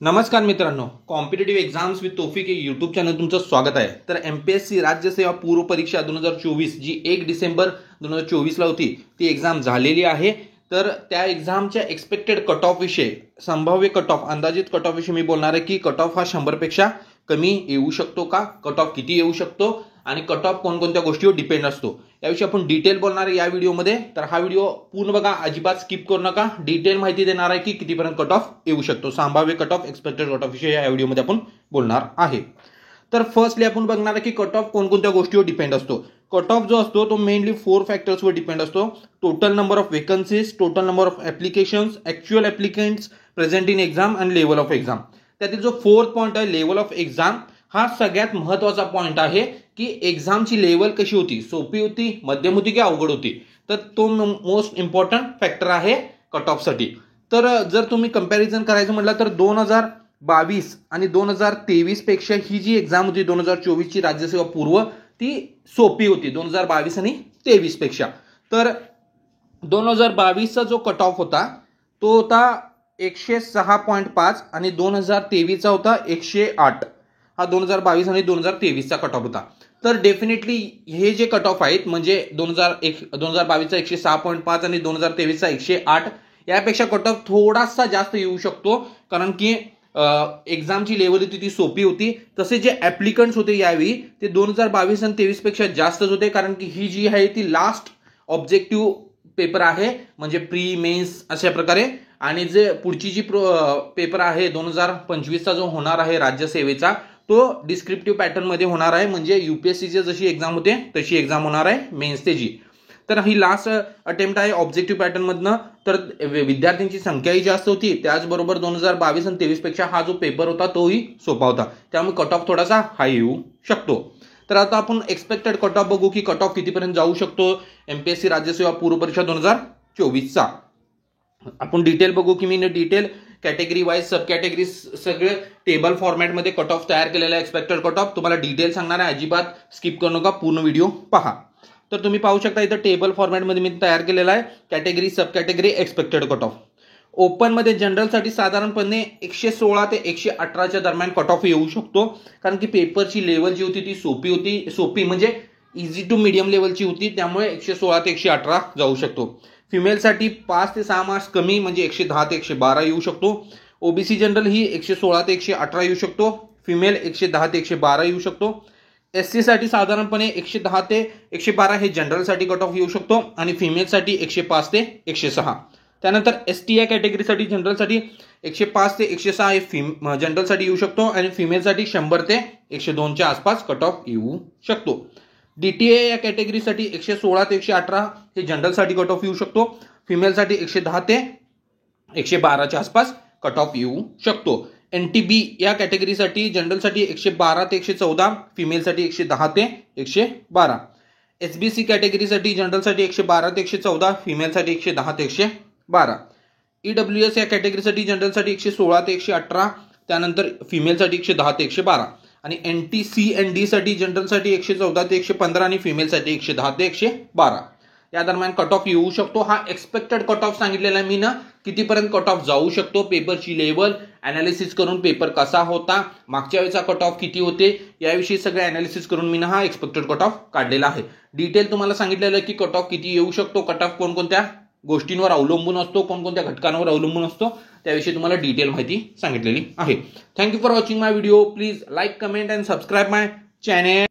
नमस्कार मित्रांनो, competitive exams with Taufiq हे यूट्यूब चॅनल तुमचं स्वागत आहे। तर एमपीएससी राज्य सेवा पूर्व परीक्षा 2024 जी 1 डिसेंबर 2024 ला होती ती एक्झाम झालेली आहे। तर त्या एक्झामच्या एक्सपेक्टेड कट ऑफ विषय, संभाव्य कट ऑफ, अंदाजित कट ऑफ विषय मी बोलणार आहे की कट ऑफ हा 100 पेक्षा कमी येऊ शकतो का, कट ऑफ किती येऊ शकतो आणि कट ऑफ कोणकोणत्या गोष्टीवर डिपेंड असतो याविषयी आपण डिटेल बोलणार आहे या व्हिडिओमध्ये। तर हा व्हिडिओ पूर्ण बघा, अजिबात स्किप करू नका। डिटेल माहिती देणार आहे की कितीपर्यंत कट ऑफ येऊ शकतो, संभाव्य cut off, expected cut of विषय या व्हिडिओमध्ये आपण बोलणार आहे। तर फर्स्टली आपण बघणार आहे की कट ऑफ कोणकोणत्या गोष्टीवर डिपेंड असतो। कट ऑफ जो असतो तो मेनली 4 फॅक्टर्सवर डिपेंड असतो। Total number of vacancies, total number of applications, actual applicants present in exam आणि लेवल ऑफ एक्झाम। त्यातील जो 4th पॉइंट आहे लेवल ऑफ एक्झाम, हा सगळ्यात महत्त्वाचा पॉइंट आहे की एक्झामची लेवल कशी होती, सोपी होती, मध्यम होती की अवघड होती। तर तो मोस्ट इम्पॉर्टंट फॅक्टर आहे कट ऑफ साठी। तर जर तुम्ही कंपॅरिझन करायचं म्हटलं तर 2022 आणि 2023 पेक्षा ही जी एक्झाम होती 2024 ची राज्यसेवा पूर्व ती सोपी होती 2022 आणि 23 पेक्षा। तर 2022 चा जो कट ऑफ होता तो होता 106.5 आणि 2023 चा होता 108। हा 2022 आणि 2023 चा कट ऑफ होता। तर डेफिनेटली हे जे कट ऑफ आहेत म्हणजे 2022 चा 106.5 आणि 2023 चा 108 यापेक्षा कट ऑफ थोडासा जास्त येऊ शकतो, कारण की एक्झामची लेवल होती ती सोपी होती। तसे जे ऍप्लिकंट्स होते यावेळी ते 2022 आणि 23 पेक्षा जास्तच होते, कारण की ही जी आहे ती लास्ट ऑब्जेक्टिव्ह पेपर आहे, म्हणजे प्री मेन्स अशा प्रकारे। आणि जे पुढची जी पेपर आहे 2025 चा जो होणार आहे राज्यसेवेचा तो डिस्क्रिप्टिव्ह पॅटर्न मध्ये होणार आहे, म्हणजे यूपीएससीची जशी एक्झाम होते तशी एक्झाम होणार आहे मेन्स त्याची। तर ही लास्ट अटेम्प्ट आहे ऑब्जेक्टिव्ह पॅटर्न मधनं। तर विद्यार्थ्यांची संख्याही जास्त होती, त्याचबरोबर 2022 आणि 23 पेक्षा हा जो पेपर होता तोही सोपा होता, त्यामुळे कट ऑफ थोडासा हाय येऊ शकतो। तर आता आपण एक्सपेक्टेड कट ऑफ बघू की कट ऑफ कितीपर्यंत जाऊ शकतो एमपीएससी राज्यसेवा पूर्व परीक्षा 2024 चा। आपण डिटेल बघू की मी डिटेल कॅटेगरी वाईज, सब कॅटेगरी सगळे टेबल फॉर्मॅटमध्ये कट ऑफ तयार केलेला आहे। एक्सपेक्टेड कट ऑफ तुम्हाला डिटेल सांगणार आहे, अजिबात स्किप करू नका, पूर्ण व्हिडिओ पहा। तर तुम्ही पाहू शकता इथं टेबल फॉर्मॅटमध्ये मी तयार केलेला आहे category, sub category, expected cut off. Open मध्ये जनरलसाठी साधारणपणे 116 ते 118च्या दरम्यान कट ऑफ येऊ शकतो, कारण की पेपरची लेवल जी होती ती सोपी होती, सोपी म्हणजे इझी टू मीडियम लेवलची होती, त्यामुळे 116 ते 118 जाऊ शकतो। फिमेलसाठी 5 ते 6 मार्क्स कमी म्हणजे 110 ते 112 येऊ शकतो। ओबीसी जनरल ही 116 ते 118 येऊ शकतो, फिमेल 110 ते 112 येऊ शकतो। एससी साठी साधारणपणे 110 ते 112 हे जनरलसाठी कट ऑफ येऊ शकतो आणि फिमेलसाठी 105 ते 106। त्यानंतर एसटी या कॅटेगरीसाठी जनरलसाठी 105 ते 106 हे जनरलसाठी येऊ शकतो आणि फिमेलसाठी 100 ते 102 च्या आसपास कट ऑफ येऊ शकतो। डीटीए या कॅटेगरीसाठी 116 ते 118 हे जनरलसाठी कट ऑफ येऊ शकतो, फिमेलसाठी 110 ते 112 च्या आसपास कट ऑफ येऊ शकतो। एनटीबी या कॅटेगरीसाठी जनरलसाठी 112 ते 114, फिमेलसाठी 110 ते 112। एसबीसी कॅटेगरीसाठी जनरलसाठी 112 ते 114, फिमेलसाठी 110 ते 112। ईडब्ल्यूएस या कॅटेगरीसाठी जनरलसाठी 116 ते 118, त्यानंतर फिमेलसाठी 110 ते 112 आणि एनटीसीएनडी साठी जनरलसाठी 114 ते 115 आणि फिमेलसाठी 110 ते 112 या दरम्यान कट ऑफ येऊ शकतो। हा एक्सपेक्टेड कट ऑफ सांगितलेला मी ना, कितीपर्यंत कट ऑफ जाऊ शकतो, पेपरची लेवल अनालिसिस करून पेपर कसा होता, मागच्या वेळेचा कट ऑफ किती होते याविषयी सगळं अनालिसिस करून मी ना हा एक्सपेक्टेड कट ऑफ काढलेला आहे। डिटेल तुम्हाला सांगितलेलं आहे की कट ऑफ किती येऊ शकतो, कट ऑफ कोणकोणत्या गोष्टींवर अवलंबून असतो, कोणकोणत्या घटकांवर अवलंबून असतो, त्याविषयी तुम्हाला डिटेल माहिती सांगितलेली आहे। Thank you for watching my video. Please like, comment and subscribe my channel.